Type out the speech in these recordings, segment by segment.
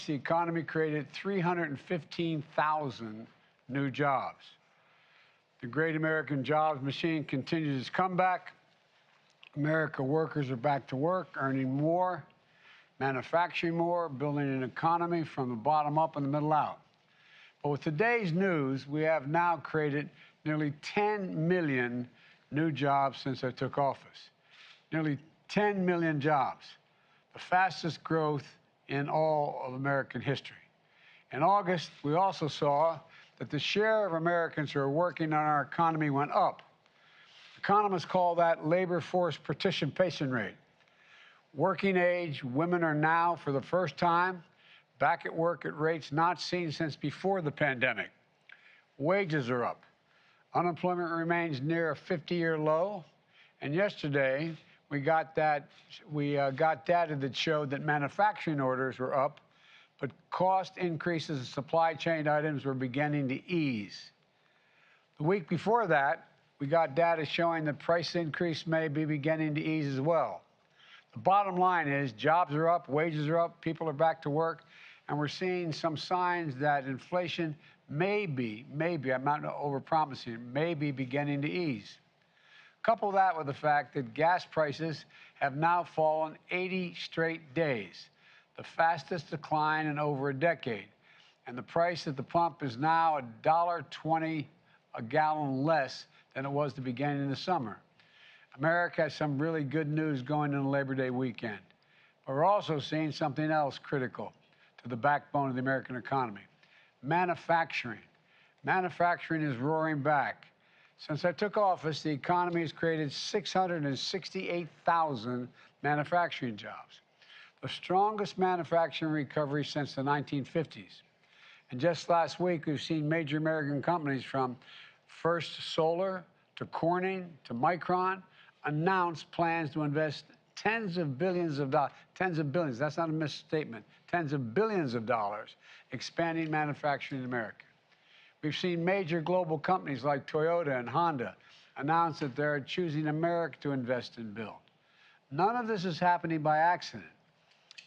The economy created 315,000 new jobs. The great American jobs machine continues its comeback. America workers are back to work, earning more, manufacturing more, building an economy from the bottom up and the middle out. But with today's news, we have now created nearly 10 million new jobs since I took office. Nearly 10 million jobs, the fastest growth in all of American history. In August, we also saw that the share of Americans who are working on our economy went up. Economists call that labor force participation rate. Working age women are now, for the first time, back at work at rates not seen since before the pandemic. Wages are up. Unemployment remains near a 50-year low. And yesterday, we got data that showed that manufacturing orders were up, but cost increases in supply chain items were beginning to ease. The week before that, we got data showing that price increase may be beginning to ease as well. The bottom line is jobs are up, wages are up, people are back to work, and we're seeing some signs that inflation maybe, I'm not overpromising, may be beginning to ease. Couple that with the fact that gas prices have now fallen 80 straight days, the fastest decline in over a decade. And the price at the pump is now $1.20 a gallon less than it was the beginning of the summer. America has some really good news going into Labor Day weekend. But we're also seeing something else critical to the backbone of the American economy. Manufacturing. Manufacturing is roaring back. Since I took office, the economy has created 668,000 manufacturing jobs, the strongest manufacturing recovery since the 1950s. And just last week, we've seen major American companies from First Solar to Corning to Micron announce plans to invest tens of billions, that's not a misstatement, tens of billions of dollars expanding manufacturing in America. We've seen major global companies like Toyota and Honda announce that they're choosing America to invest and build. None of this is happening by accident.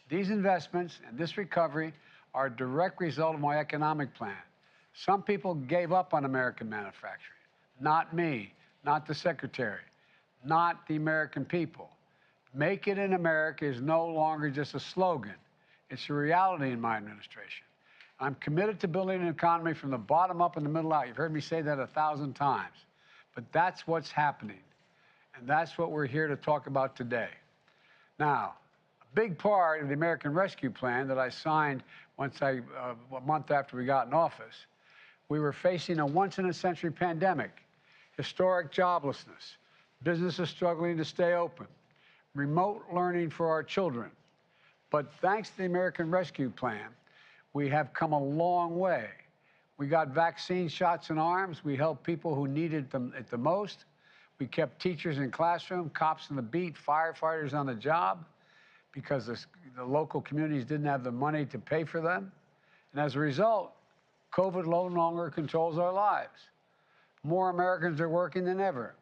These investments and this recovery are a direct result of my economic plan. Some people gave up on American manufacturing. Not me, not the secretary, not the American people. Make it in America is no longer just a slogan. It's a reality in my administration. I'm committed to building an economy from the bottom up and the middle out. You've heard me say that 1,000 times. But that's what's happening. And that's what we're here to talk about today. Now, a big part of the American Rescue Plan that I signed a month after we got in office, we were facing a once-in-a-century pandemic, historic joblessness, businesses struggling to stay open, remote learning for our children. But thanks to the American Rescue Plan, we have come a long way. We got vaccine shots in arms. We helped people who needed them at the most. We kept teachers in classroom, cops on the beat, firefighters on the job because the local communities didn't have the money to pay for them. And as a result, COVID no longer controls our lives. More Americans are working than ever.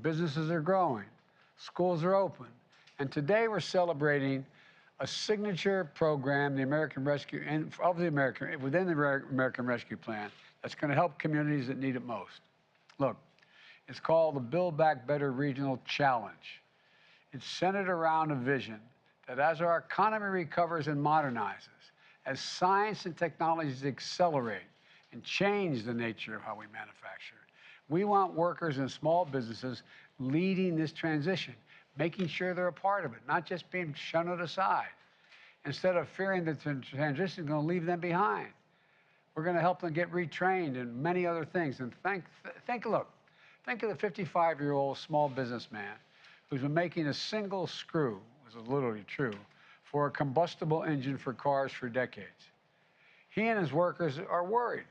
Businesses are growing. Schools are open. And today we're celebrating a signature program, the American Rescue, within the American Rescue Plan, that's going to help communities that need it most. Look, it's called the Build Back Better Regional Challenge. It's centered around a vision that as our economy recovers and modernizes, as science and technologies accelerate and change the nature of how we manufacture, we want workers and small businesses leading this transition, making sure they're a part of it, not just being shunned aside. Instead of fearing that the transition is going to leave them behind, we're going to help them get retrained and many other things. And think of the 55-year-old small businessman who's been making a single screw, this is literally true, for a combustible engine for cars for decades. He and his workers are worried.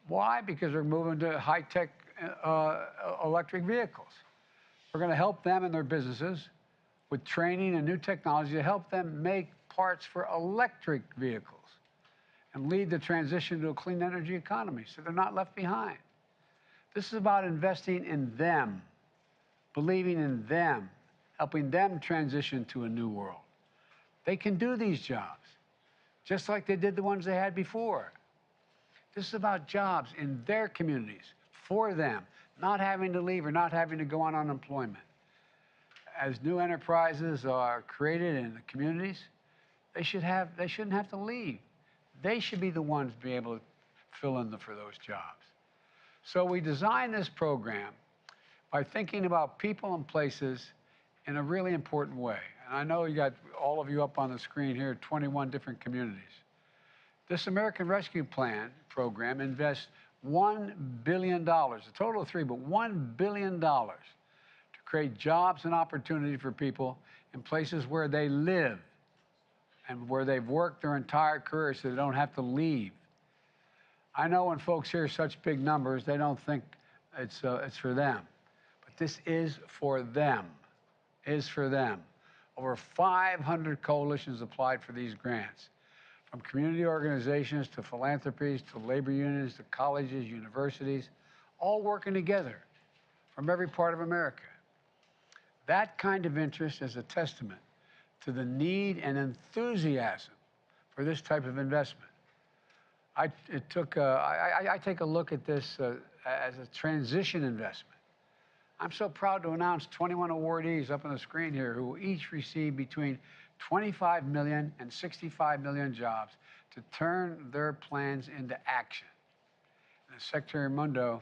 Why? Because they're moving to high-tech electric vehicles. We're going to help them and their businesses with training and new technology to help them make parts for electric vehicles and lead the transition to a clean energy economy so they're not left behind. This is about investing in them, believing in them, helping them transition to a new world. They can do these jobs. just like they did the ones they had before. This is about jobs in their communities, for them, not having to leave or not having to go on unemployment. As new enterprises are created in the communities, they shouldn't have to leave. They should be the ones to be able to fill in for those jobs. So we designed this program by thinking about people and places in a really important way. And I know you got all of you up on the screen here, 21 different communities. This American Rescue Plan program invests $1 billion, a total of three, but $1 billion to create jobs and opportunity for people in places where they live and where they've worked their entire career so they don't have to leave. I know when folks hear such big numbers, they don't think it's for them. But this is for them, Over 500 coalitions applied for these grants, from community organizations to philanthropies to labor unions to colleges, universities, all working together from every part of America. That kind of interest is a testament to the need and enthusiasm for this type of investment. I take a look at this as a transition investment. I'm so proud to announce 21 awardees up on the screen here who will each receive between 25 million and 65 million jobs to turn their plans into action. And as Secretary Raimondo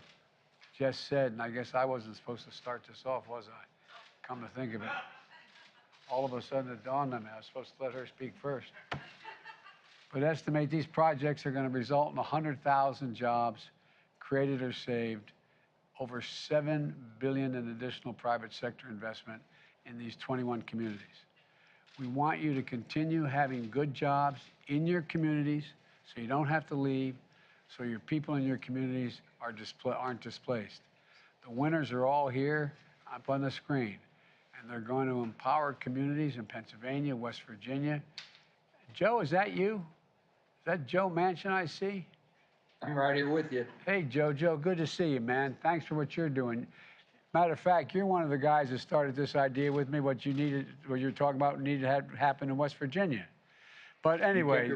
just said, and I guess I wasn't supposed to start this off, was I? Come to think of it. All of a sudden it dawned on me I was supposed to let her speak first. But estimate these projects are going to result in 100,000 jobs created or saved, over $7 billion in additional private sector investment in these 21 communities. We want you to continue having good jobs in your communities so you don't have to leave, so your people in your communities aren't displaced. The winners are all here up on the screen, and they're going to empower communities in Pennsylvania, West Virginia. Joe, is that you? Is that Joe Manchin I see? I'm right here with you. Hey, Joe, good to see you, man. Thanks for what you're doing. Matter of fact, you're one of the guys that started this idea with me, what you're talking about needed to happen in West Virginia. But anyway,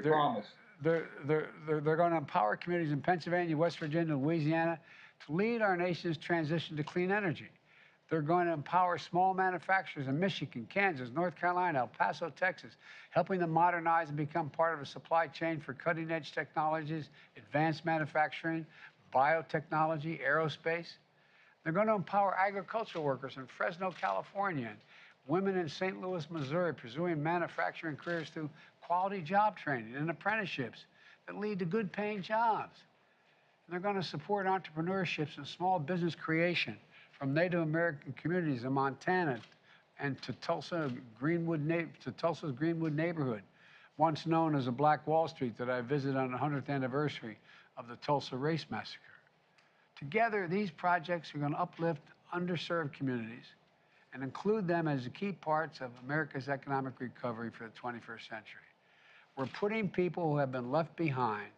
they're going to empower communities in Pennsylvania, West Virginia, Louisiana to lead our nation's transition to clean energy. They're going to empower small manufacturers in Michigan, Kansas, North Carolina, El Paso, Texas, helping them modernize and become part of a supply chain for cutting-edge technologies, advanced manufacturing, biotechnology, aerospace. They're going to empower agricultural workers in Fresno, California, and women in St. Louis, Missouri, pursuing manufacturing careers through quality job training and apprenticeships that lead to good-paying jobs. And they're going to support entrepreneurships and small business creation from Native American communities in Montana and to Tulsa's Greenwood neighborhood, once known as a Black Wall Street that I visited on the 100th anniversary of the Tulsa Race Massacre. Together, these projects are going to uplift underserved communities and include them as the key parts of America's economic recovery for the 21st century. We're putting people who have been left behind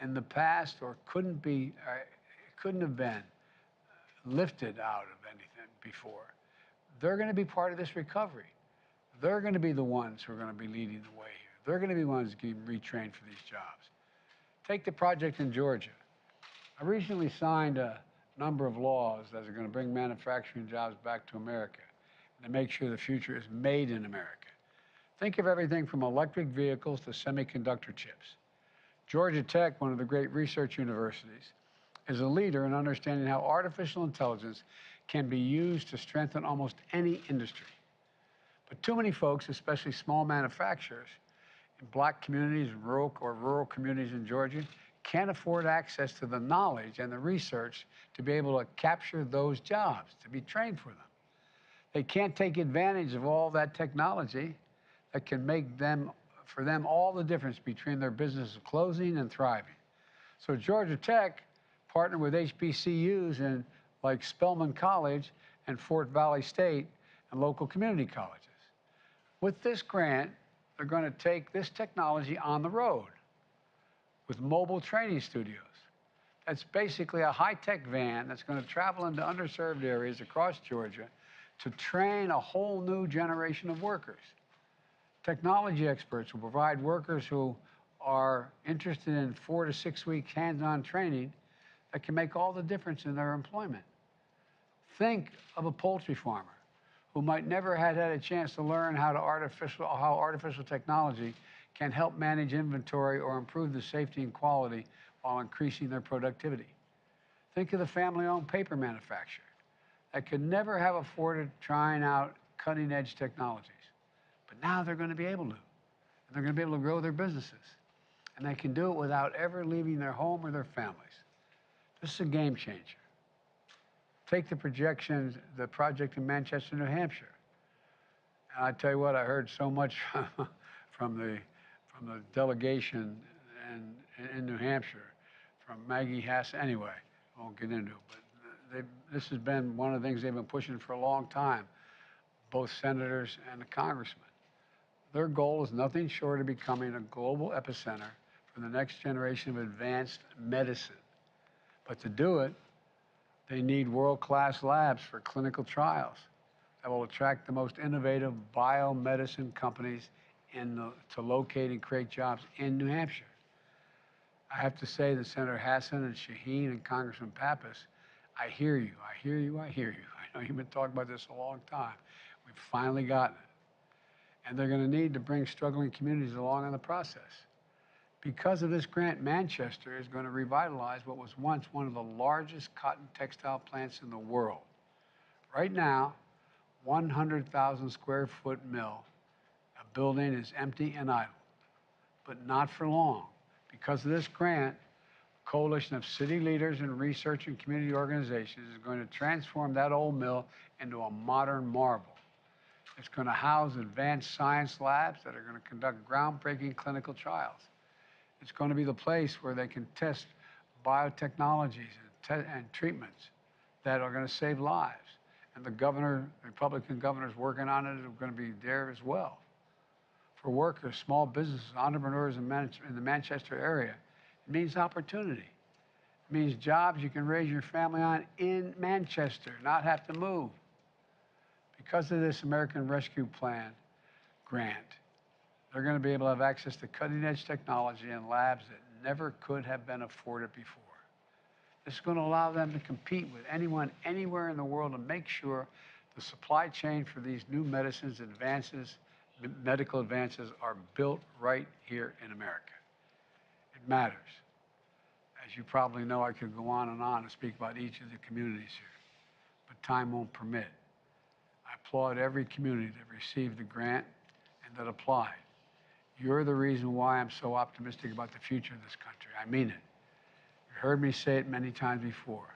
in the past or couldn't have been lifted out of anything before. They're going to be part of this recovery. They're going to be the ones who are going to be leading the way here. They're going to be the ones who get retrained for these jobs. Take the project in Georgia. I recently signed a number of laws that are going to bring manufacturing jobs back to America and to make sure the future is made in America. Think of everything from electric vehicles to semiconductor chips. Georgia Tech, one of the great research universities, is a leader in understanding how artificial intelligence can be used to strengthen almost any industry. But too many folks, especially small manufacturers in Black communities, rural communities in Georgia, can't afford access to the knowledge and the research to be able to capture those jobs, to be trained for them. They can't take advantage of all that technology that can make for them all the difference between their business closing and thriving. So Georgia Tech partnered with HBCUs like Spelman College and Fort Valley State and local community colleges. With this grant, they're going to take this technology on the road with mobile training studios. That's basically a high-tech van that's going to travel into underserved areas across Georgia to train a whole new generation of workers. Technology experts will provide workers who are interested in 4 to 6 week hands-on training that can make all the difference in their employment. Think of a poultry farmer who might never have had a chance to learn how artificial technology can help manage inventory or improve the safety and quality while increasing their productivity. Think of the family-owned paper manufacturer that could never have afforded trying out cutting-edge technologies. But now they're going to be able to. And they're going to be able to grow their businesses. And they can do it without ever leaving their home or their families. This is a game changer. Take the project in Manchester, New Hampshire. And I tell you what, I heard so much from the delegation in New Hampshire, from Maggie Hass. Anyway, I won't get into it, but this has been one of the things they've been pushing for a long time, both senators and the congressmen. Their goal is nothing short of becoming a global epicenter for the next generation of advanced medicine. But to do it, they need world-class labs for clinical trials that will attract the most innovative biomedicine companies to locate and create jobs in New Hampshire. I have to say that Senator Hassan and Shaheen and Congressman Pappas, I hear you, I hear you, I hear you. I know you've been talking about this a long time. We've finally gotten it. And they're going to need to bring struggling communities along in the process. Because of this grant, Manchester is going to revitalize what was once one of the largest cotton textile plants in the world. Right now, 100,000 square foot mill, a building is empty and idle, but not for long. Because of this grant, a coalition of city leaders and research and community organizations is going to transform that old mill into a modern marvel. It's going to house advanced science labs that are going to conduct groundbreaking clinical trials. It's going to be the place where they can test biotechnologies and treatments that are going to save lives. And the Republican governors working on it are going to be there as well. For workers, small businesses, entrepreneurs in the Manchester area, it means opportunity. It means jobs you can raise your family on in Manchester, not have to move. Because of this American Rescue Plan grant, they're going to be able to have access to cutting-edge technology and labs that never could have been afforded before. This is going to allow them to compete with anyone, anywhere in the world, and make sure the supply chain for these new medicines, medical advances are built right here in America. It matters. As you probably know, I could go on and speak about each of the communities here, but time won't permit. I applaud every community that received the grant and that applied. You're the reason why I'm so optimistic about the future of this country. I mean it. You heard me say it many times before.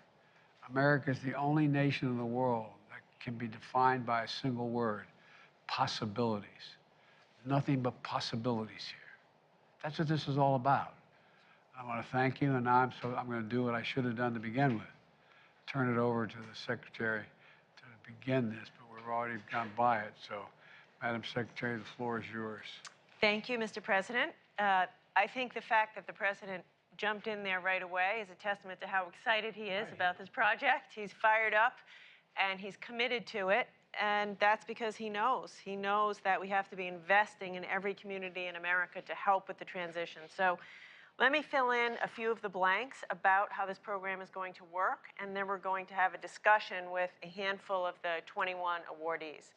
America is the only nation in the world that can be defined by a single word: possibilities. Nothing but possibilities here. That's what this is all about. I want to thank you, and now I'm going to do what I should have done to begin with. Turn it over to the Secretary to begin this, but we've already gone by it. So, Madam Secretary, the floor is yours. Thank you, Mr. President. I think the fact that the President jumped in there right away is a testament to how excited he is about this project. He's fired up and he's committed to it. And that's because he knows. He knows that we have to be investing in every community in America to help with the transition. So let me fill in a few of the blanks about how this program is going to work, and then we're going to have a discussion with a handful of the 21 awardees.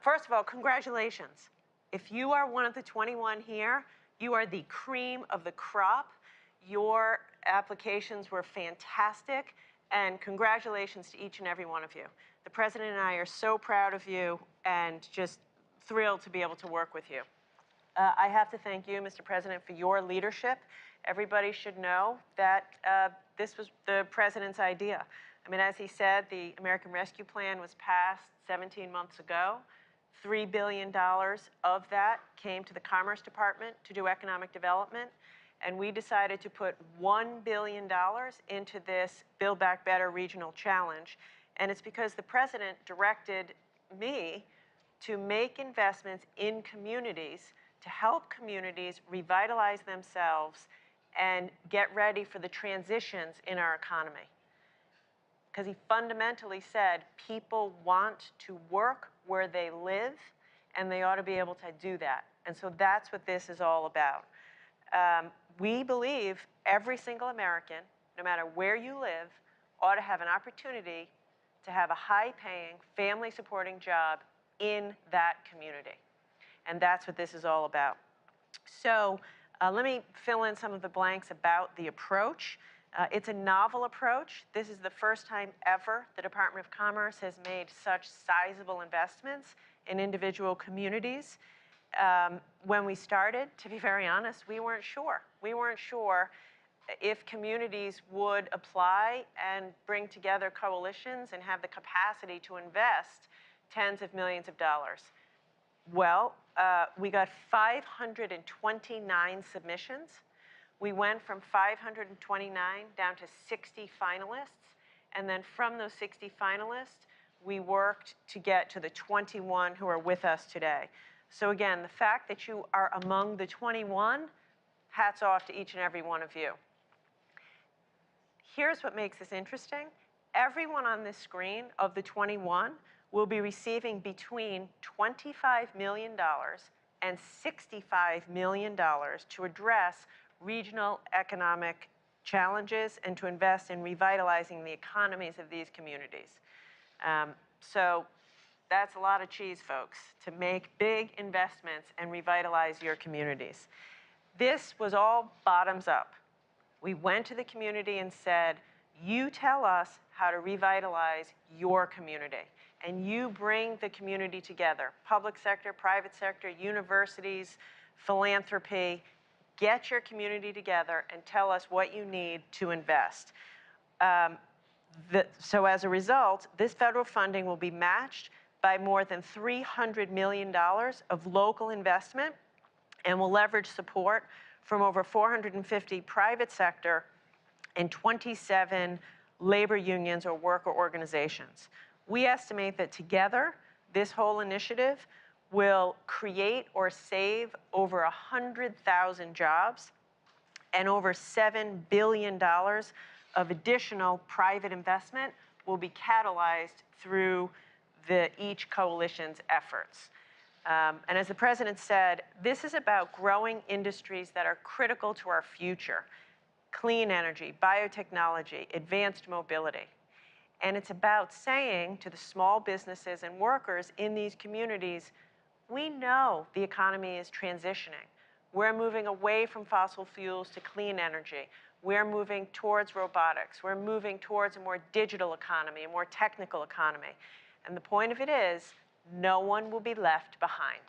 First of all, congratulations. If you are one of the 21 here, you are the cream of the crop. Your applications were fantastic, and congratulations to each and every one of you. The President and I are so proud of you and just thrilled to be able to work with you. I have to thank you, Mr. President, for your leadership. Everybody should know that this was the President's idea. I mean, as he said, the American Rescue Plan was passed 17 months ago. $3 billion of that came to the Commerce Department to do economic development, and we decided to put $1 billion into this Build Back Better regional challenge, and it's because the President directed me to make investments in communities to help communities revitalize themselves and get ready for the transitions in our economy. Because he fundamentally said people want to work where they live, and they ought to be able to do that. And so that's what this is all about. We believe every single American, no matter where you live, ought to have an opportunity to have a high-paying, family-supporting job in that community. And that's what this is all about. So let me fill in some of the blanks about the approach. It's a novel approach. This is the first time ever the Department of Commerce has made such sizable investments in individual communities. When we started, to be very honest, we weren't sure. We weren't sure if communities would apply and bring together coalitions and have the capacity to invest tens of millions of dollars. Well, we got 529 submissions. We went from 529 down to 60 finalists. And then from those 60 finalists, we worked to get to the 21 who are with us today. So again, the fact that you are among the 21, hats off to each and every one of you. Here's what makes this interesting. Everyone on this screen of the 21 will be receiving between $25 million and $65 million to address regional economic challenges and to invest in revitalizing the economies of these communities. So that's a lot of cheese, folks, to make big investments and revitalize your communities. This was all bottoms up. We went to the community and said, you tell us how to revitalize your community. And you bring the community together, public sector, private sector, universities, philanthropy. Get your community together and tell us what you need to invest. So as a result, this federal funding will be matched by more than $300 million of local investment and will leverage support from over 450 private sector and 27 labor unions or worker organizations. We estimate that together, this whole initiative will create or save over 100,000 jobs and over $7 billion of additional private investment will be catalyzed through each coalition's efforts. And as the president said, this is about growing industries that are critical to our future: clean energy, biotechnology, advanced mobility. And it's about saying to the small businesses and workers in these communities, we know the economy is transitioning. We're moving away from fossil fuels to clean energy. We're moving towards robotics. We're moving towards a more digital economy, a more technical economy. And the point of it is, no one will be left behind,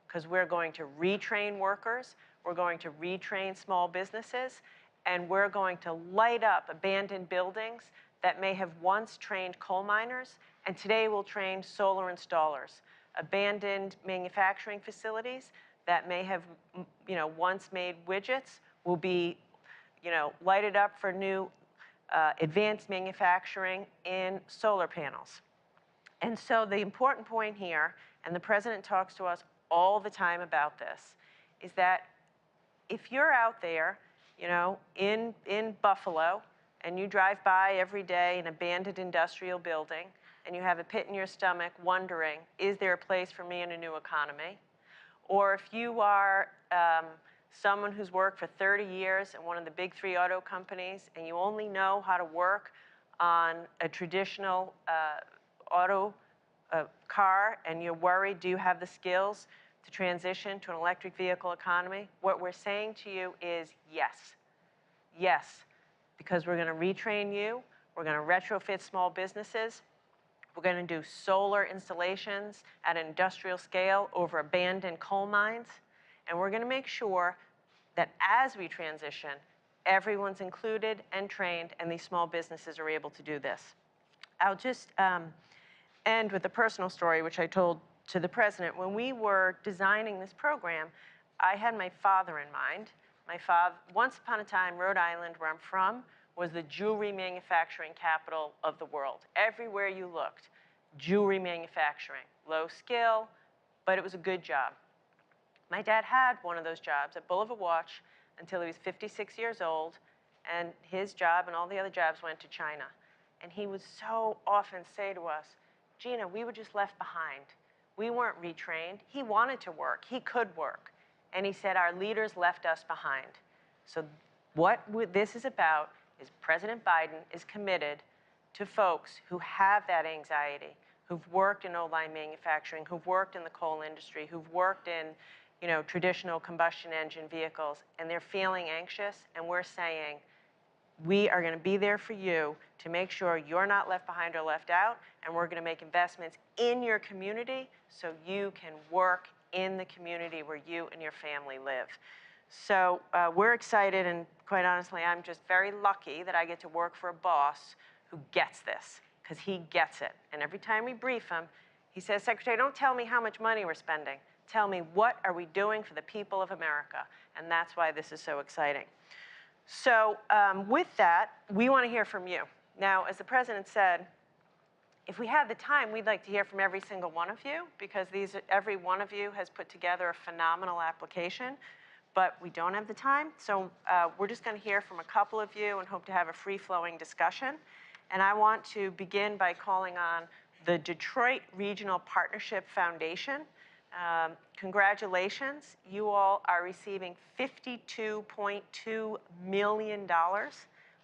because we're going to retrain workers, we're going to retrain small businesses, and we're going to light up abandoned buildings that may have once trained coal miners, and today will train solar installers. Abandoned manufacturing facilities that may have, once made widgets will be, lighted up for new advanced manufacturing in solar panels. And so the important point here, and the president talks to us all the time about this, is that if you're out there, in Buffalo, and you drive by every day an abandoned industrial building, and you have a pit in your stomach wondering, is there a place for me in a new economy? Or if you are someone who's worked for 30 years in one of the big 3 auto companies, and you only know how to work on a traditional auto car, and you're worried, do you have the skills to transition to an electric vehicle economy? What we're saying to you is yes. Yes, because we're going to retrain you. We're going to retrofit small businesses. We're going to do solar installations at an industrial scale over abandoned coal mines. And we're going to make sure that as we transition, everyone's included and trained, and these small businesses are able to do this. I'll just end with a personal story, which I told to the president. When we were designing this program, I had my father in mind. My father, once upon a time, Rhode Island, where I'm from, was the jewelry manufacturing capital of the world. Everywhere you looked, jewelry manufacturing. Low skill, but it was a good job. My dad had one of those jobs at Bulova Watch until he was 56 years old, and his job and all the other jobs went to China. And he would so often say to us, Gina, we were just left behind. We weren't retrained. He wanted to work. He could work. And he said, our leaders left us behind. So what this is about is President Biden is committed to folks who have that anxiety, who've worked in old-line manufacturing, who've worked in the coal industry, who've worked in, traditional combustion engine vehicles, and they're feeling anxious, and we're saying, we are going to be there for you to make sure you're not left behind or left out, and we're going to make investments in your community so you can work in the community where you and your family live. So we're excited, and quite honestly, I'm just very lucky that I get to work for a boss who gets this, because he gets it. And every time we brief him, he says, Secretary, don't tell me how much money we're spending. Tell me, what are we doing for the people of America? And that's why this is so exciting. So with that, we want to hear from you. Now, as the President said, if we had the time, we'd like to hear from every single one of you, because every one of you has put together a phenomenal application, but we don't have the time. So we're just going to hear from a couple of you and hope to have a free-flowing discussion. And I want to begin by calling on the Detroit Regional Partnership Foundation. Congratulations, you all are receiving $52.2 million,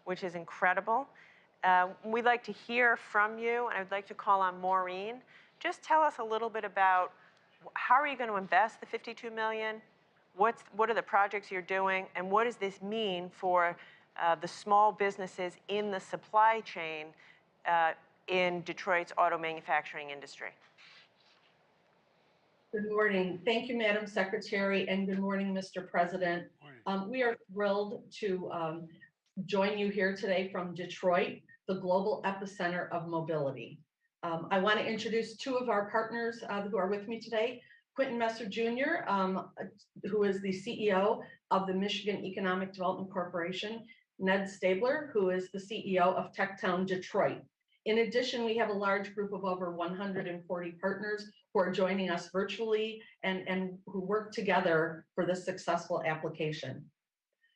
which is incredible. We'd like to hear from you, and I'd like to call on Maureen. Just tell us a little bit about how are you going to invest the $52 million? What are the projects you're doing, and what does this mean for the small businesses in the supply chain in Detroit's auto manufacturing industry? Good morning. Thank you, Madam Secretary, and good morning, Mr. President. We are thrilled to join you here today from Detroit, the global epicenter of mobility. I want to introduce two of our partners who are with me today. Quentin Messer Jr., who is the CEO of the Michigan Economic Development Corporation, Ned Stabler, who is the CEO of Techtown Detroit. In addition, we have a large group of over 140 partners who are joining us virtually and who work together for this successful application.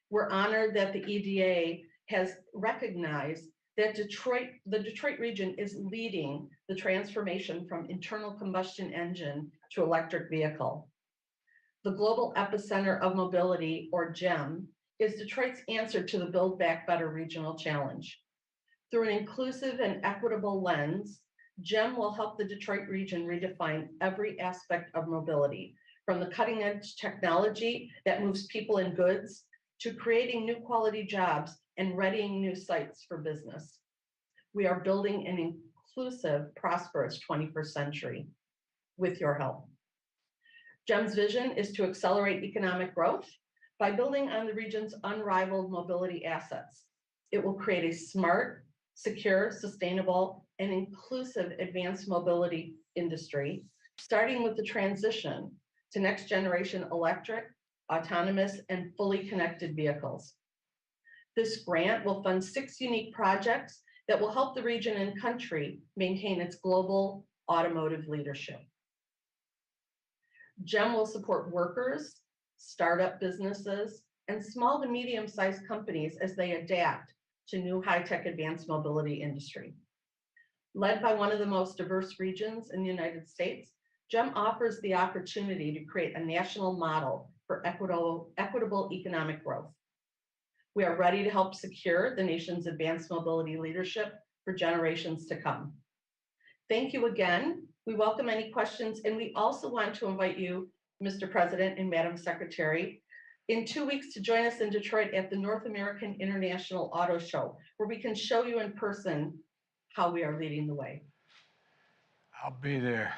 We're honored that the EDA has recognized that the Detroit region is leading the transformation from internal combustion engine to electric vehicle. The Global Epicenter of Mobility, or GEM, is Detroit's answer to the Build Back Better regional challenge. Through an inclusive and equitable lens, GEM will help the Detroit region redefine every aspect of mobility, from the cutting edge technology that moves people and goods to creating new quality jobs and readying new sites for business. We are building an inclusive, prosperous 21st century with your help. GEM's vision is to accelerate economic growth by building on the region's unrivaled mobility assets. It will create a smart, secure, sustainable, and inclusive advanced mobility industry, starting with the transition to next generation electric, autonomous, and fully connected vehicles. This grant will fund 6 unique projects that will help the region and country maintain its global automotive leadership. GEM will support workers, startup businesses, and small to medium-sized companies as they adapt to new high-tech advanced mobility industry. Led by one of the most diverse regions in the United States, GEM offers the opportunity to create a national model for equitable economic growth. We are ready to help secure the nation's advanced mobility leadership for generations to come. Thank you again. We welcome any questions, and we also want to invite you, Mr. President and Madam Secretary, in 2 weeks to join us in Detroit at the North American International Auto Show, where we can show you in person how we are leading the way. I'll be there.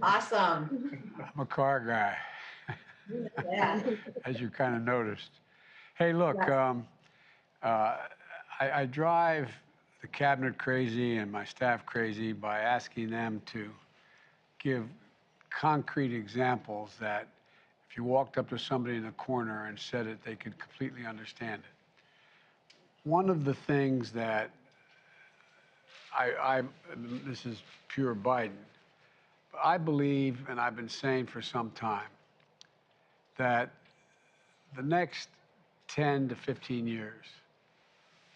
Awesome. I'm a car guy, Yeah. as you kind of noticed. Hey, look, I drive the cabinet crazy and my staff crazy by asking them to give concrete examples that if you walked up to somebody in the corner and said it, they could completely understand it. One of the things that this is pure Biden, but I believe, and I've been saying for some time, that the next 10 to 15 years,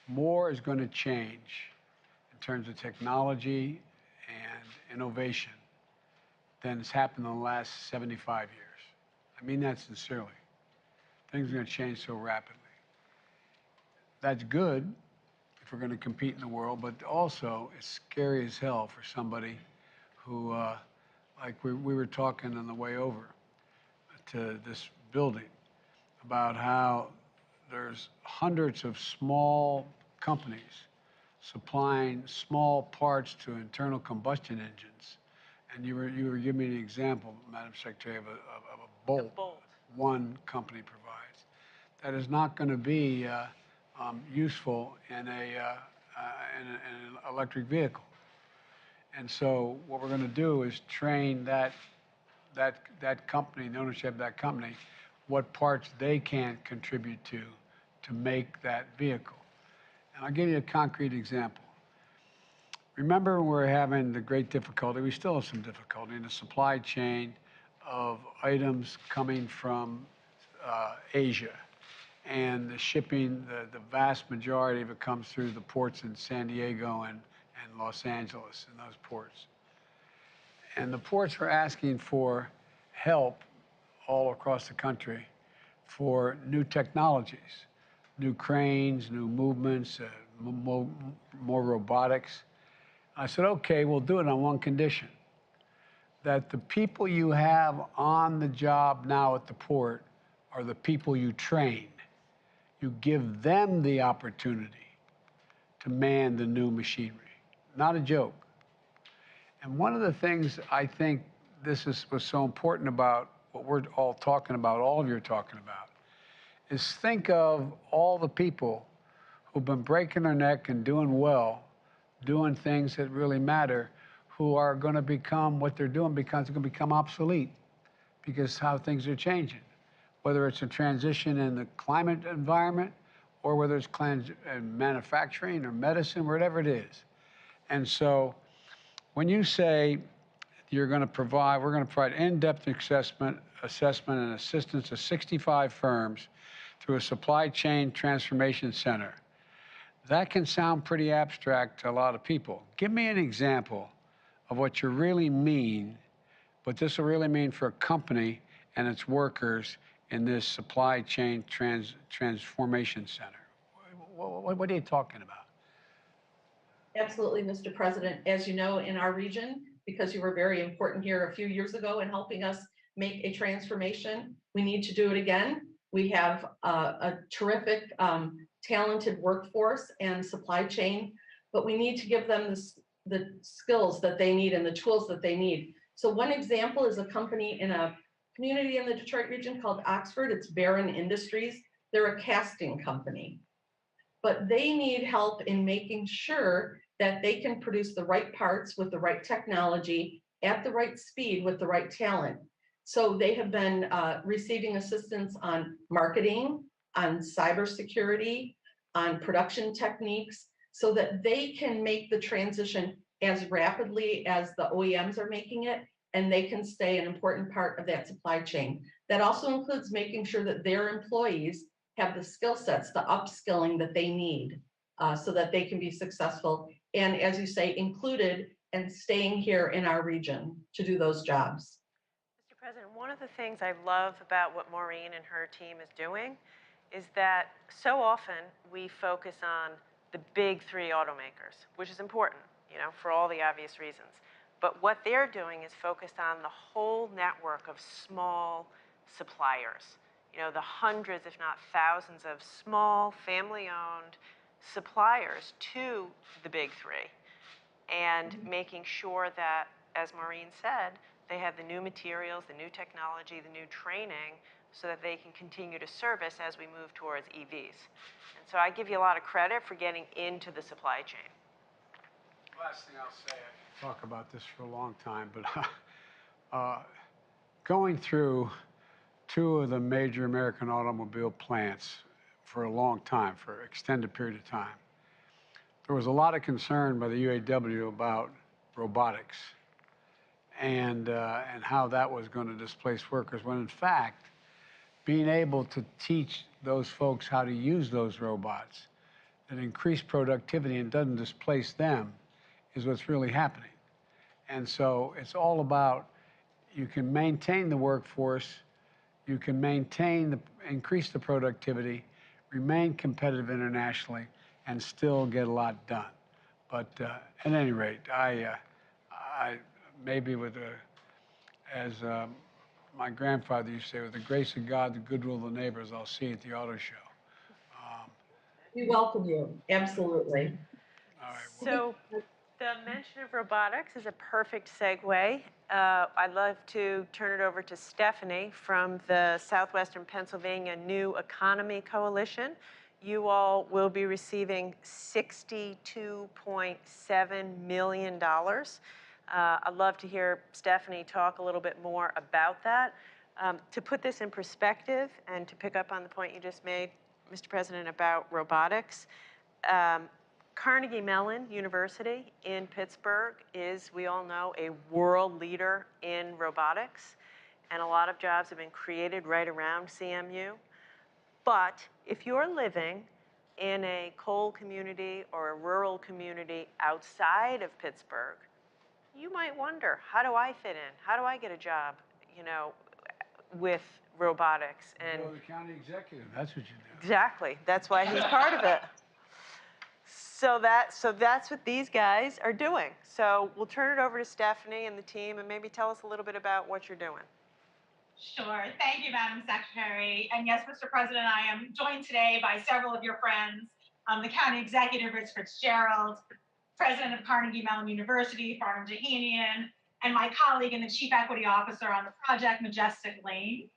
more is going to change in terms of technology and innovation than has happened in the last 75 years. I mean that sincerely. Things are going to change so rapidly. That's good if we're going to compete in the world, but also it's scary as hell for somebody who, like we were talking on the way over to this building about how there's hundreds of small companies supplying small parts to internal combustion engines. And you were giving me an example, Madam Secretary, of a bolt, one company provides. That is not going to be useful in an electric vehicle. And so what we're going to do is train that company, the ownership of that company, what parts they can contribute to make that vehicle. And I'll give you a concrete example. Remember when we were having the great difficulty, we still have some difficulty in the supply chain of items coming from Asia. And the shipping, the vast majority of it comes through the ports in San Diego and Los Angeles and those ports. And the ports were asking for help all across the country for new technologies, new cranes, new movements, more robotics. I said, okay, we'll do it on one condition, that the people you have on the job now at the port are the people you train. You give them the opportunity to man the new machinery. Not a joke. And one of the things I think was so important about what we're all talking about, all of you are talking about, is think of all the people who've been breaking their neck and doing well, doing things that really matter, who are going to become what they're doing because it's going to become obsolete because how things are changing. Whether it's a transition in the climate environment or whether it's manufacturing or medicine, whatever it is. And so when you say we're going to provide in-depth assessment and assistance to 65 firms through a supply chain transformation center, that can sound pretty abstract to a lot of people. Give me an example of what you really mean, what this will really mean for a company and its workers in this supply chain transformation center. What are you talking about? Absolutely, Mr. President. As you know, in our region, because you were very important here a few years ago in helping us make a transformation, we need to do it again. We have a terrific, talented workforce and supply chain, but we need to give them the skills that they need and the tools that they need. So one example is a company in a community in the Detroit region called Oxford. It's Barron Industries. They're a casting company, but they need help in making sure that they can produce the right parts with the right technology at the right speed with the right talent. So they have been receiving assistance on marketing, on cybersecurity, on production techniques, so that they can make the transition as rapidly as the OEMs are making it, and they can stay an important part of that supply chain. That also includes making sure that their employees have the skill sets, the upskilling that they need so that they can be successful. And as you say, included and staying here in our region to do those jobs. Mr. President, one of the things I love about what Maureen and her team is doing is that so often we focus on the big three automakers, which is important, for all the obvious reasons. But what they're doing is focused on the whole network of small suppliers. The hundreds, if not thousands, of small, family-owned suppliers to the big three, and making sure that, as Maureen said, they have the new materials, the new technology, the new training, so that they can continue to service as we move towards EVs. And so I give you a lot of credit for getting into the supply chain. Last thing I'll say, I can talk about this for a long time, but going through two of the major American automobile plants for a long time, for an extended period of time, there was a lot of concern by the UAW about robotics and how that was going to displace workers, when in fact, being able to teach those folks how to use those robots that increase productivity and doesn't displace them is what's really happening. And so it's all about, you can maintain the workforce, you can increase the productivity, remain competitive internationally, and still get a lot done. But at any rate, I maybe as my grandfather used to say, with the grace of God, the goodwill of the neighbors, I'll see you at the auto show. We welcome you, absolutely. All right. So the mention of robotics is a perfect segue. I'd love to turn it over to Stephanie from the Southwestern Pennsylvania New Economy Coalition. You all will be receiving $62.7 million. I'd love to hear Stephanie talk a little bit more about that. To put this in perspective and to pick up on the point you just made, Mr. President, about robotics, Carnegie Mellon University in Pittsburgh is, we all know, a world leader in robotics, and a lot of jobs have been created right around CMU. But if you're living in a coal community or a rural community outside of Pittsburgh, you might wonder, how do I fit in? How do I get a job, with robotics? And You're the county executive. That's what you do. exactly. That's why he's part of it. So that's what these guys are doing. So we'll turn it over to Stephanie and the team, and maybe tell us a little bit about what you're doing. Sure. Thank you, Madam Secretary. And yes, Mr. President, I am joined today by several of your friends, the County Executive, Rich Fitzgerald, President of Carnegie Mellon University, Farnham Jahanian, and my colleague and the Chief Equity Officer on the project, Majestic Lane.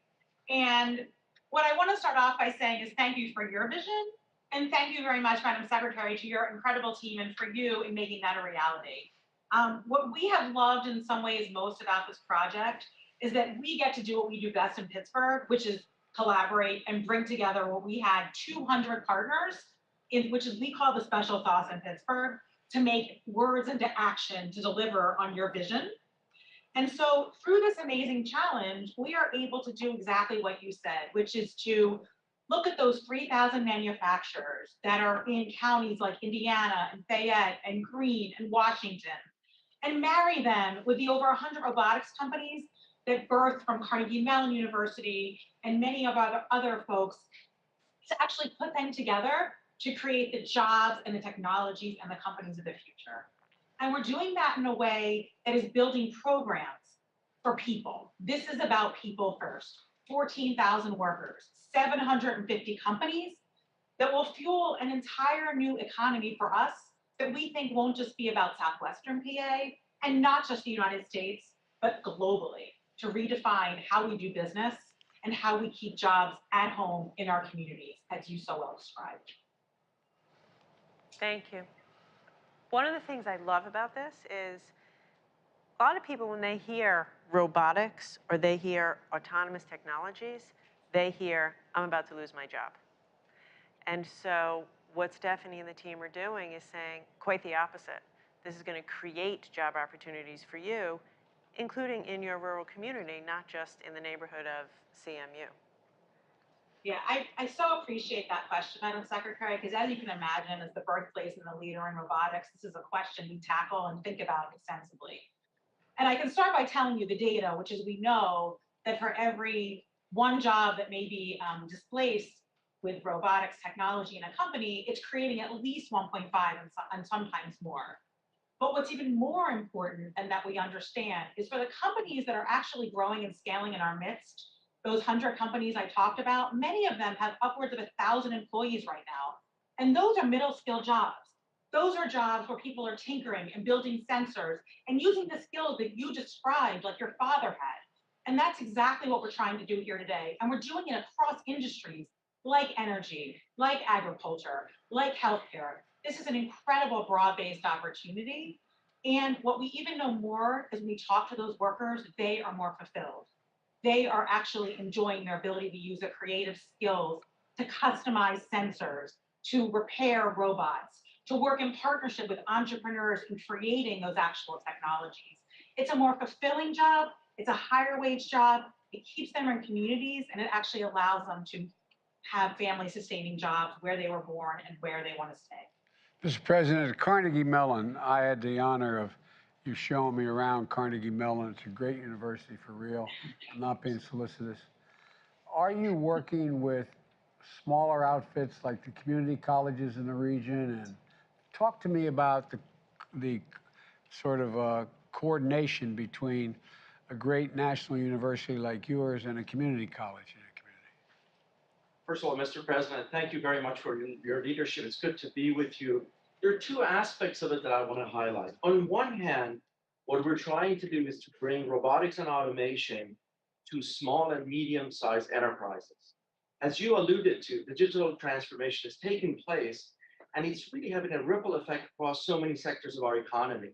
And what I want to start off by saying is thank you for your vision, and thank you very much, Madam Secretary, to your incredible team and for you in making that a reality. What we have loved in some ways most about this project is that we get to do what we do best in Pittsburgh, which is collaborate and bring together what we had 200 partners, which is we call the special sauce in Pittsburgh, to make words into action to deliver on your vision. And so through this amazing challenge, we are able to do exactly what you said, which is to look at those 3,000 manufacturers that are in counties like Indiana and Fayette and Greene and Washington, and marry them with the over 100 robotics companies that birthed from Carnegie Mellon University and many of our other folks, to actually put them together to create the jobs and the technologies and the companies of the future. And we're doing that in a way that is building programs for people. This is about people first. 14,000 workers, 750 companies that will fuel an entire new economy for us that we think won't just be about Southwestern PA and not just the United States, but globally, to redefine how we do business and how we keep jobs at home in our communities, as you so well described. Thank you. One of the things I love about this is a lot of people, when they hear robotics or they hear autonomous technologies, they hear, I'm about to lose my job. And so what Stephanie and the team are doing is saying quite the opposite. This is going to create job opportunities for you, including in your rural community, not just in the neighborhood of CMU. Yeah, I so appreciate that question, Madam Secretary, because as you can imagine, as the birthplace and the leader in robotics, this is a question we tackle and think about extensively. And I can start by telling you the data, which is we know that for every one job that may be displaced with robotics technology in a company, it's creating at least 1.5 and sometimes more. But what's even more important, and that we understand, is for the companies that are actually growing and scaling in our midst, those 100 companies I talked about, many of them have upwards of 1,000 employees right now. And those are middle skill jobs. Those are jobs where people are tinkering and building sensors and using the skills that you described, like your father had. And that's exactly what we're trying to do here today. And we're doing it across industries like energy, like agriculture, like healthcare. This is an incredible broad-based opportunity. And what we even know more is when we talk to those workers, they are more fulfilled. They are actually enjoying their ability to use their creative skills to customize sensors, to repair robots, to work in partnership with entrepreneurs in creating those actual technologies. It's a more fulfilling job. It's a higher wage job. It keeps them in communities, and it actually allows them to have family sustaining jobs where they were born and where they want to stay. Mr. President, at Carnegie Mellon, I had the honor of you showing me around Carnegie Mellon. It's a great university for real. I'm not being solicitous. are you working with smaller outfits like the community colleges in the region? And talk to me about the sort of coordination between a great national university like yours and a community college in a community. First of all, Mr. President, thank you very much for your leadership. It's good to be with you. There are two aspects of it that I want to highlight. On one hand, what we're trying to do is to bring robotics and automation to small and medium-sized enterprises. As you alluded to, the digital transformation is taking place, and it's really having a ripple effect across so many sectors of our economy.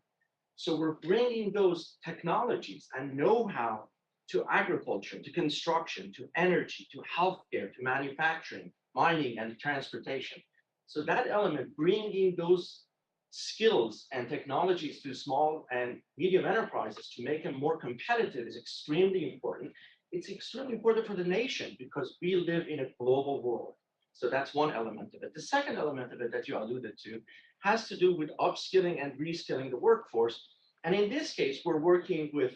So we're bringing those technologies and know-how to agriculture, to construction, to energy, to healthcare, to manufacturing, mining, and transportation. So that element, bringing those skills and technologies to small and medium enterprises to make them more competitive is extremely important. It's extremely important for the nation because we live in a global world. So that's one element of it. The second element of it that you alluded to has to do with upskilling and reskilling the workforce. And in this case, we're working with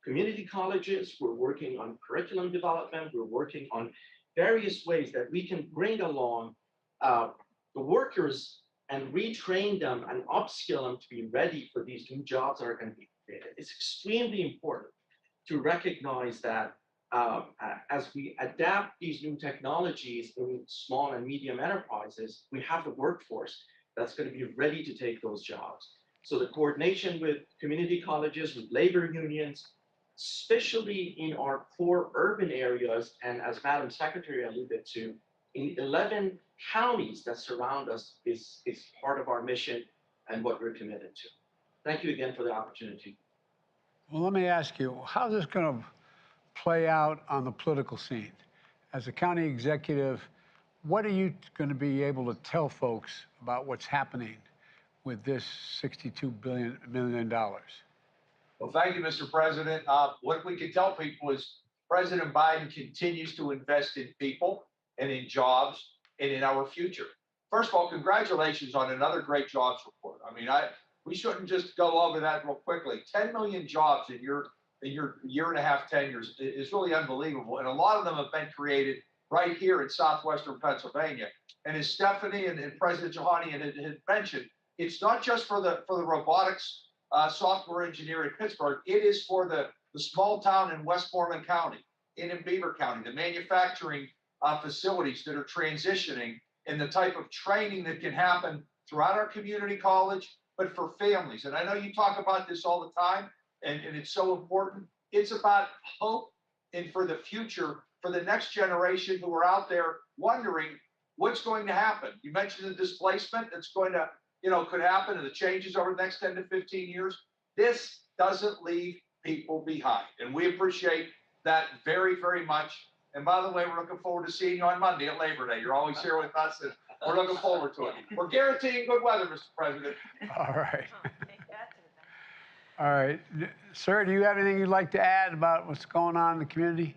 community colleges, we're working on curriculum development, we're working on various ways that we can bring along the workers and retrain them and upskill them to be ready for these new jobs that are going to be created. It's extremely important to recognize that as we adapt these new technologies in small and medium enterprises, we have the workforce that's going to be ready to take those jobs. So the coordination with community colleges, with labor unions, especially in our core urban areas, and as Madam Secretary alluded to, in 11 counties that surround us is part of our mission and what we're committed to. Thank you again for the opportunity. Well, let me ask you, how's this going to play out on the political scene? As a county executive, what are you going to be able to tell folks about what's happening with this $62 million? Well, thank you, Mr. President. What we can tell people is President Biden continues to invest in people and in jobs and in our future. First of all, congratulations on another great jobs report. I mean, we shouldn't just go over that real quickly. 10 million jobs in your year and a half tenures is really unbelievable. And a lot of them have been created right here in southwestern Pennsylvania. And as Stephanie and President Johanian had mentioned, it's not just for the robotics software engineer in Pittsburgh. It is for the small town in Westmoreland County, in Beaver County, the manufacturing facilities that are transitioning, and the type of training that can happen throughout our community college, but for families. And I know you talk about this all the time, and it's so important. It's about hope and for the future, for the next generation who are out there wondering what's going to happen. You mentioned the displacement that's going to, could happen, and the changes over the next 10 to 15 years. This doesn't leave people behind. And we appreciate that very, very much. And by the way, we're looking forward to seeing you on Monday at Labor Day. You're always here with us, and we're looking forward to it. We're guaranteeing good weather, Mr. President. All right. Oh, take that to the bank. All right. Sir, do you have anything you'd like to add about what's going on in the community?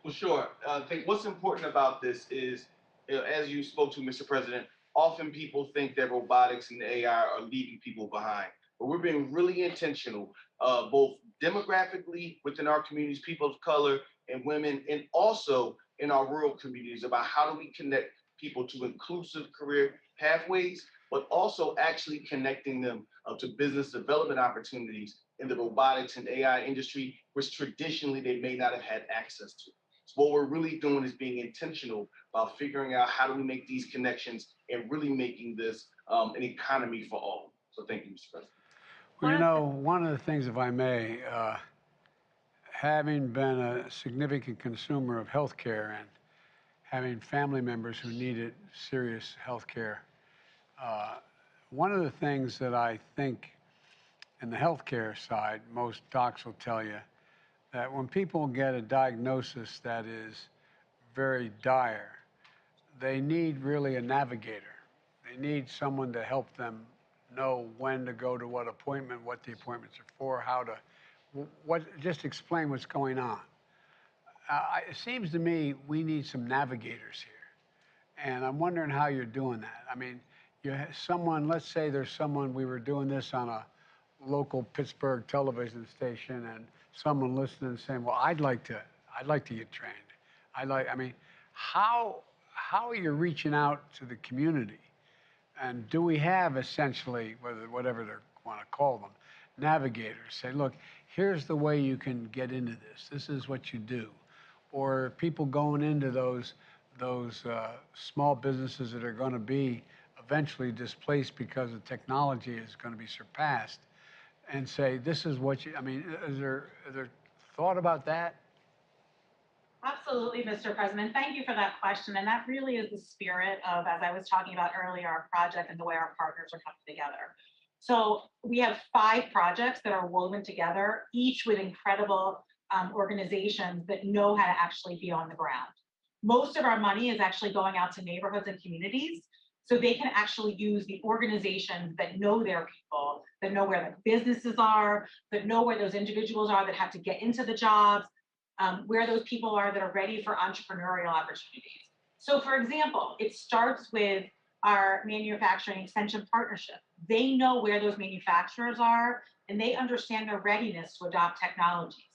Well, sure. I think what's important about this is, as you spoke to, Mr. President, often people think that robotics and AI are leaving people behind. But we're being really intentional, both demographically within our communities, people of color and women, and also in our rural communities about how do we connect people to inclusive career pathways, but also actually connecting them to business development opportunities in the robotics and AI industry, which traditionally they may not have had access to. So what we're really doing is being intentional about figuring out how do we make these connections and really making this an economy for all. So thank you, Mr. President. Well, one of the things, if I may, having been a significant consumer of healthcare and having family members who needed serious healthcare, one of the things that I think in the healthcare side, most docs will tell you that when people get a diagnosis that is very dire, they need really a navigator. They need someone to help them know when to go to what appointment, what the appointments are for, how to, just explain what's going on. It seems to me we need some navigators here. And I'm wondering how you're doing that. I mean, you have someone, let's say there's someone, we were doing this on a local Pittsburgh television station, and someone listening saying, well, I'd like to I'd like to get trained. I mean, how are you reaching out to the community? And do we have essentially, whatever they want to call them, navigators? Say, look, here's the way you can get into this. This is what you do. Or people going into those small businesses that are going to be eventually displaced because the technology is going to be surpassed, and say, this is what you. I mean, is there thought about that? Absolutely, Mr. President. Thank you for that question. And that really is the spirit of, as I was talking about earlier, our project and the way our partners are coming together. So we have 5 projects that are woven together, each with incredible organizations that know how to actually be on the ground. Most of our money is actually going out to neighborhoods and communities so they can actually use the organizations that know their people, that know where the businesses are, that know where those individuals are that have to get into the jobs, where those people are that are ready for entrepreneurial opportunities. So for example, it starts with our manufacturing extension partnership. They know where those manufacturers are and they understand their readiness to adopt technologies.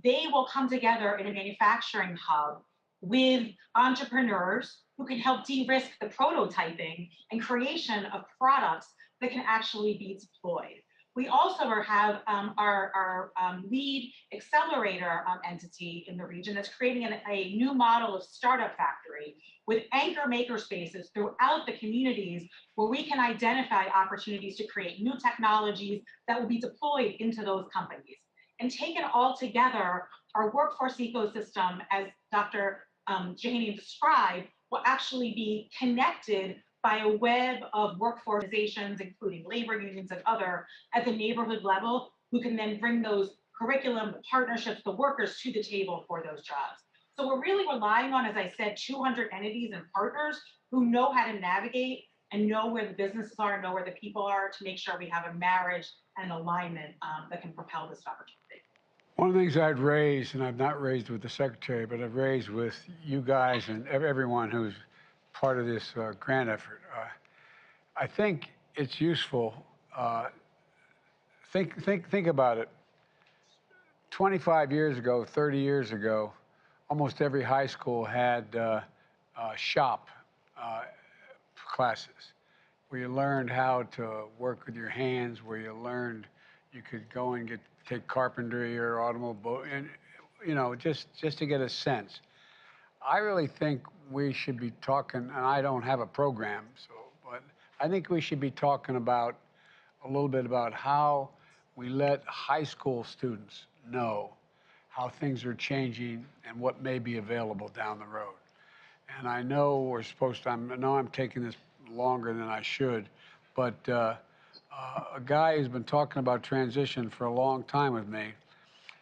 They will come together in a manufacturing hub with entrepreneurs who can help de-risk the prototyping and creation of products that can actually be deployed. We also have our lead accelerator entity in the region that's creating a new model of startup factory with anchor maker spaces throughout the communities where we can identify opportunities to create new technologies that will be deployed into those companies. And taken all together, our workforce ecosystem, as Dr. Jahanian described, will actually be connected by a web of workforce organizations, including labor unions and other, at the neighborhood level, who can then bring those curriculum, partnerships, the workers to the table for those jobs. So we're really relying on, as I said, 200 entities and partners who know how to navigate and know where the businesses are, know where the people are, to make sure we have a marriage and alignment that can propel this opportunity. One of the things I'd raised, and I've not raised with the secretary, but I've raised with you guys and everyone who's part of this grant effort. I think it's useful. Think about it. 25 years ago, 30 years ago, almost every high school had shop classes where you learned how to work with your hands, where you learned you could go and take carpentry or automobile, and just to get a sense. I really think we should be talking, and I don't have a program, but I think we should be talking about a little bit about how we let high school students know how things are changing and what may be available down the road. And I know we're supposed to, I know I'm taking this longer than I should, but a guy who's been talking about transition for a long time with me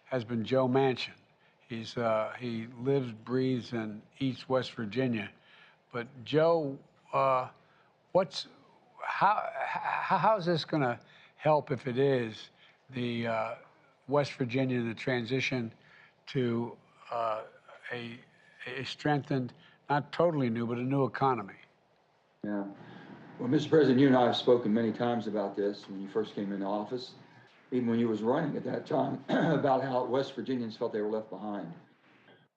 has been Joe Manchin. He lives, breathes, and eats West Virginia. But Joe, how's this going to help, if it is, the West Virginia, the transition to a strengthened, not totally new, but a new economy? Yeah. Well, Mr. President, you and I have spoken many times about this when you first came into office, even when you was running at that time, about how West Virginians felt they were left behind.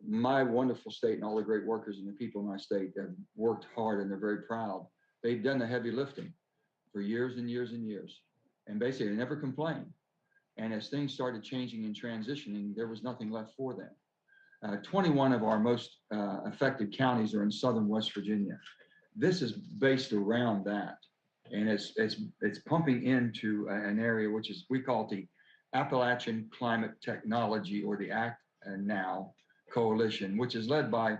My wonderful state and all the great workers and the people in my state have worked hard and they're very proud. They've done the heavy lifting for years and years and years. And basically they never complained. And as things started changing and transitioning, there was nothing left for them. 21 of our most affected counties are in southern West Virginia. This is based around that. And it's pumping into an area which is, we call it the Appalachian Climate Technology, or the ACT Now Coalition, which is led by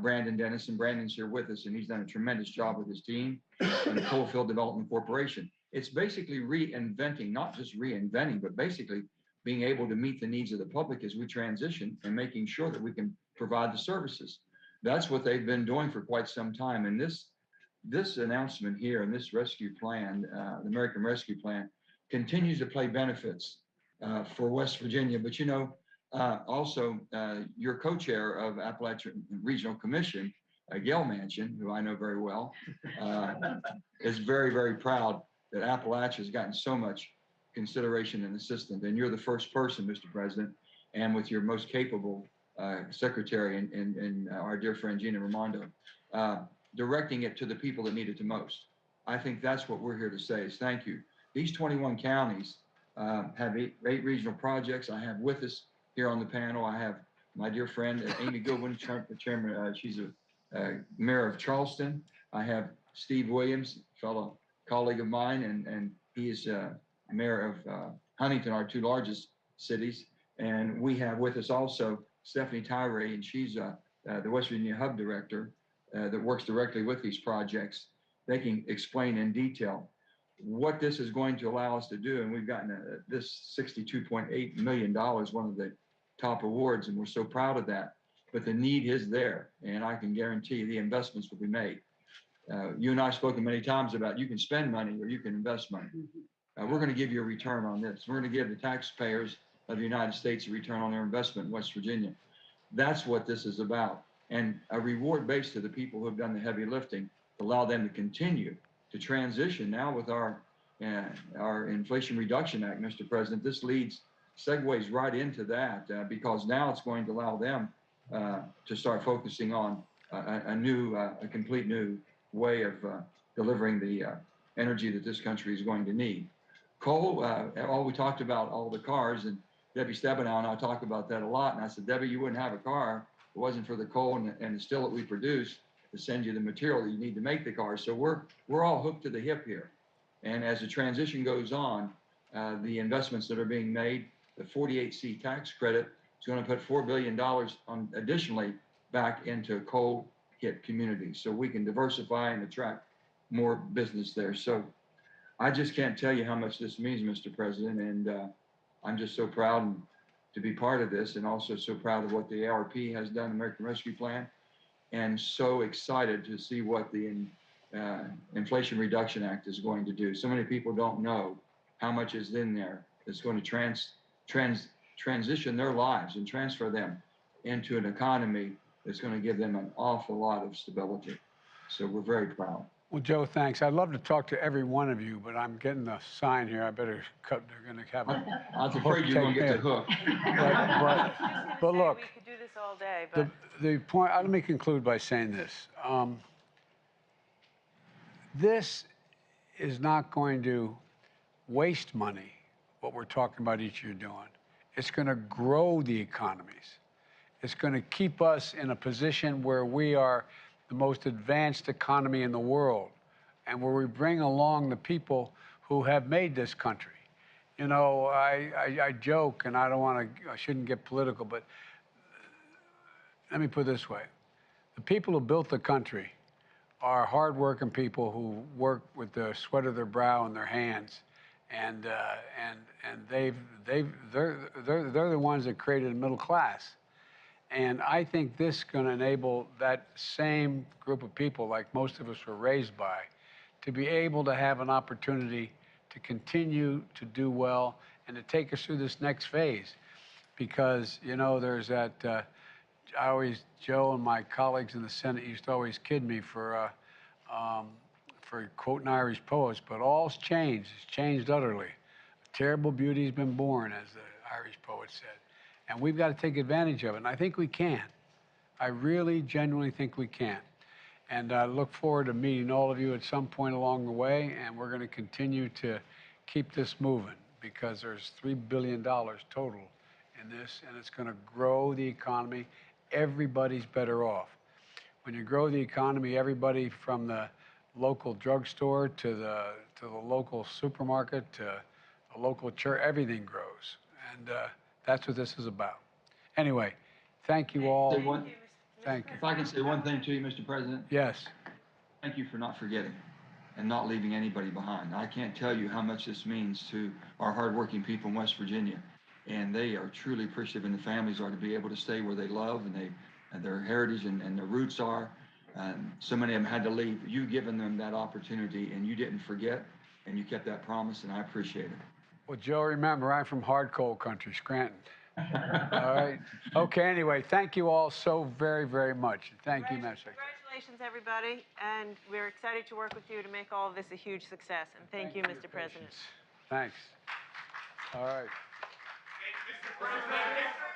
Brandon Dennis, and Brandon's here with us, and he's done a tremendous job with his team, and the Coalfield Development Corporation. It's basically reinventing, not just reinventing, but basically being able to meet the needs of the public as we transition and making sure that we can provide the services. That's what they've been doing for quite some time. And this announcement here and this rescue plan, the American Rescue Plan, continues to play benefits for West Virginia. But also your co-chair of Appalachian Regional Commission, Gail Manchin, who I know very well, is very, very proud that Appalachia has gotten so much consideration and assistance. And you're the first person, Mr. President, and with your most capable secretary and our dear friend Gina Raimondo, directing it to the people that need it the most. I think that's what we're here to say is thank you. These 21 counties have eight regional projects. I have with us here on the panel, I have my dear friend Amy Goodwin, chairman, she's a mayor of Charleston. I have Steve Williams, fellow colleague of mine, and he is mayor of Huntington, our two largest cities. And we have with us also Stephanie Tyree, and she's the West Virginia Hub Director that works directly with these projects. They can explain in detail what this is going to allow us to do. And we've gotten this $62.8 million, one of the top awards, and we're so proud of that. But the need is there, and I can guarantee the investments will be made. You and I have spoken many times about you can spend money or you can invest money. We're going to give you a return on this. We're going to give the taxpayers of the United States a return on their investment in West Virginia. That's what this is about. And a reward based to the people who have done the heavy lifting, allow them to continue to transition now with our Inflation Reduction Act, Mr. President. This segues right into that because now it's going to allow them to start focusing on a complete new way of delivering the energy that this country is going to need. Coal, we talked about all the cars, and Debbie Stabenow and I talk about that a lot. And I said, Debbie, you wouldn't have a car if it wasn't for the coal and the steel that we produce to send you the material that you need to make the car. So we're all hooked to the hip here. And as the transition goes on, the investments that are being made, the 48C tax credit is going to put $4 billion on additionally back into coal hit communities so we can diversify and attract more business there. So I just can't tell you how much this means, Mr. President, and I'm just so proud to be part of this, and also so proud of what the ARP has done, American Rescue Plan, and so excited to see what the Inflation Reduction Act is going to do. So many people don't know how much is in there that's going to transition their lives and transfer them into an economy that's going to give them an awful lot of stability. So we're very proud. Well, Joe, thanks. I'd love to talk to every one of you, but I'm getting the sign here. I better cut. They're going to have a I was afraid you were going to get the hook. But look, we could do this all day, the, but the point, let me conclude by saying this. This is not going to waste money, what we're talking about each year doing. It's going to grow the economies. It's going to keep us in a position where we are the most advanced economy in the world, and where we bring along the people who have made this country. You know, I joke, and I shouldn't get political, but let me put it this way. The people who built the country are hardworking people who work with the sweat of their brow and their hands, and they're the ones that created a middle class. And I think this is going to enable that same group of people, like most of us were raised by, to be able to have an opportunity to continue to do well and to take us through this next phase. Because, you know, there's that, Joe and my colleagues in the Senate used to always kid me for quoting Irish poets, but all's changed. It's changed utterly. A terrible beauty's been born, as the Irish poet said. And we've got to take advantage of it, and I think we can. I really, genuinely think we can. And I look forward to meeting all of you at some point along the way, and we're going to continue to keep this moving because there's $3 billion total in this, and it's going to grow the economy. Everybody's better off. When you grow the economy, everybody from the local drugstore to the local supermarket to a local church, everything grows. And that's what this is about. Anyway, thank you all. Thank you. If I can say one thing to you, Mr. President. Yes. Thank you for not forgetting and not leaving anybody behind. I can't tell you how much this means to our hardworking people in West Virginia. And they are truly appreciative, and the families are, to be able to stay where they love and their heritage and their roots are. So many of them had to leave. You've given them that opportunity, and you didn't forget, and you kept that promise, and I appreciate it. Well, Joe, remember, I'm from hard coal country, Scranton. All right. Okay, anyway, thank you all so very, very much. Thank you, Madam Secretary. Congratulations, everybody. And we're excited to work with you to make all of this a huge success. And thank you, Mr. President. Thanks. All right. Mr. President.